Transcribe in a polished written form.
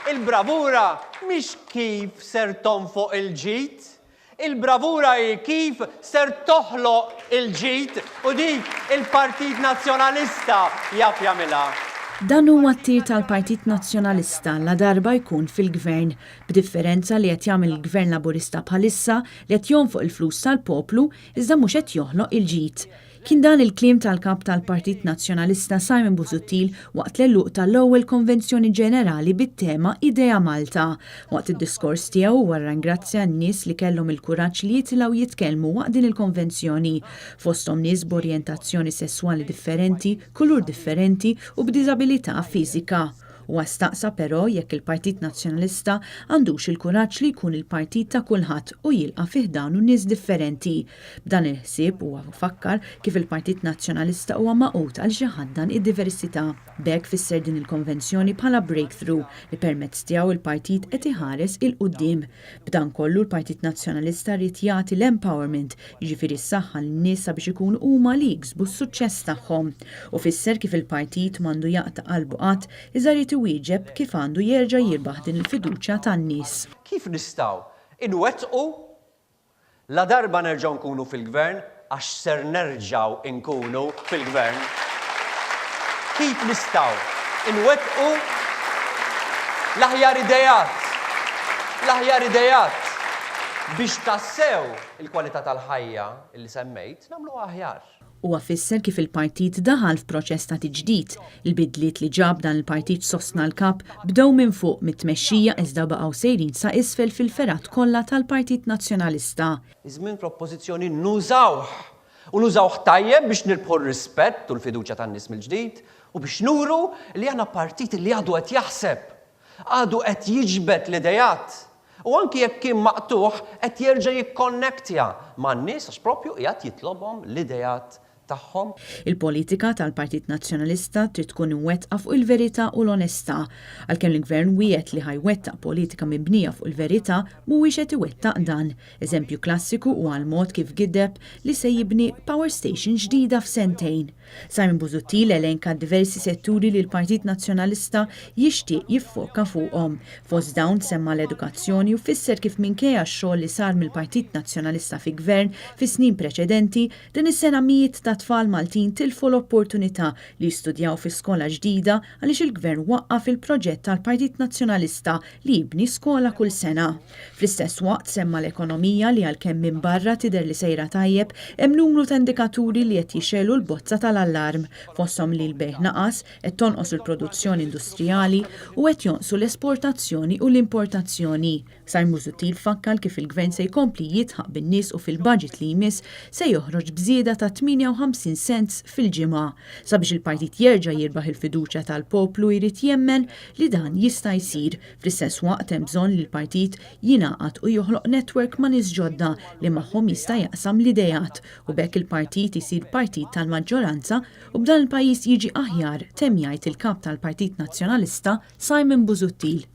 Il-bravura mhix kif ser tonfoq il-ġid, il-bravura hi kif ser toħloq il-ġid u dik il-Partit Nazzjonalista jaf jagħmilha. Dan huwa t-tir tal-Partit Nazzjonalista la darba jkun fil-gvern, b'differenza li qed jagħmel il-Gvern Laburista bħalissa li qed jonfoq il-flus tal-poplu iżda mhux qed joħloq il-ġid. Kien dan il-kliem tal-kap tal-Partit Nazzjonalista Simon Busuttil waqt l-eluq tal-ewwel konvenzjoni ġenerali bit-tema Idea Malta. Waqt id-diskors tiegħu wara ringrazzja n-nies li kellhom il-kuraġġ li jitilgħu jitkellmu waqt din il-konvenzjoni, fosthom nies b'orjentazzjoni sesswali differenti, kulur differenti u b'diżabilità fiżika. U għastaqsa però jekk il-Partit Nazzjonalista għandux il-kuraġġ li jkun il-partit ta' kulħadd u jilqa' fih dawn nies differenti. B'dan il-ħsieb huwa fakkar kif il-Partit Nazzjonalista huwa maqut għal xi ħaddan id-diversità. B'hekk fisser din il-konvenzjoni bħala breakthrough li permezz tiegħu il-partit qed iħares il-quddiem. B'dan kollu l-Partit Nazzjonalista rrid jagħti l-empowerment, jiġifieri s-saħħa lin-nies sabiex ikunu huma li jiksbu s-suċċess tagħhom. U fisser kif il-partit m'għandu jaqta' qalbu qatt iżda jrid iwieġeb kif għandu jerġa' jirbaħ din il-fiduċja tan-nies. Kif nistgħu inwettqu la darba nerġgħu nkunu fil-gvern għax ser nerġgħu nkunu fil-gvern. Kif nistgħu inwettqu l-aħjar idejat biex tassew il-kwalità tal-ħajja li semmejt nagħmlu aħjar. U għafisser kif il-partit daħal f'proċess ta' tiġdid. Il-bidliet li ġab dan il-partit sostna l-kap bdew minn fuq mit-tmexxija iżda baqgħu sejrin sa isfel fil-ferat kollha tal-Partit Nazzjonalista. Iż-żmien propożizzjoni nużawh tajjeb biex nirbħu r-rispett u l-fiduċja tan-nies mill-ġdid u biex nuru li għandna partit li għadu qed jaħseb, għadu qed jiġbed l-idejat. U anki jekk kien maqtuħ qed jerġa' jikkonnektja man-nies għax proprju qiegħed jitlobhom l-idejat tagħhom. Il-politika tal-Partit Nazzjonalista trid tkun imwettqa fuq il-verità u l-onestà. Għalkemm il-Gvern wiegħed li ħajwettaq politika mibnija fuq il-verità mhuwiex qed iwettaq dan. Eżempju klassiku huwa l-mod kif gideb li se jibni power station ġdida f'sentejn. Simon Busuttil elenka diversi setturi li l-Partit Nazzjonalista jixtieq jiffoka fuqhom. Fost dawn semma l-edukazzjoni u fisser kif minkejja x-xogħol li sar mill-Partit Nazzjonalista fi gvern fi snin preċedenti, din is-sena mijiet ta' tfal Maltin tilfu l-opportunità li jistudjaw fi skola ġdida għaliex il-gvern waqqaf il-proġett tal-Partit Nazzjonalista li jibni skola kull sena. Fl-istess waqt semma l-ekonomija li għalkemm minn barra tidher li sejra tajjeb hemm numru ta' indikaturi li qed jixelu l-bozza tal-allarm fosthom li l-bejħ naqas, qed tonqos il-produzzjoni industrijali u qed jonqsu l-esportazzjoni u l-importazzjoni. Simon Busuttil fakkar kif il-gvern se jkompli jitħaq bin-nies u fil-budget li jmiss se joħroġ bżieda ta' 58 cents fil-ġimgħa. Sabiex il-partit jerġa' jirbaħ il-fiduċja tal-poplu jrid jemmen li dan jista' jsir. Fl-istess waqt hemm bżonn li l-partit jingħaqad u joħloq netwerk ma' nies ġodda li magħhom jista' jaqsam l-idejat u bekk il-partit isir partit tal-maġġoranza u b'dan il-pajjiż jiġi aħjar temm jgħid il-kap tal-Partit Nazzjonalista Simon Busuttil.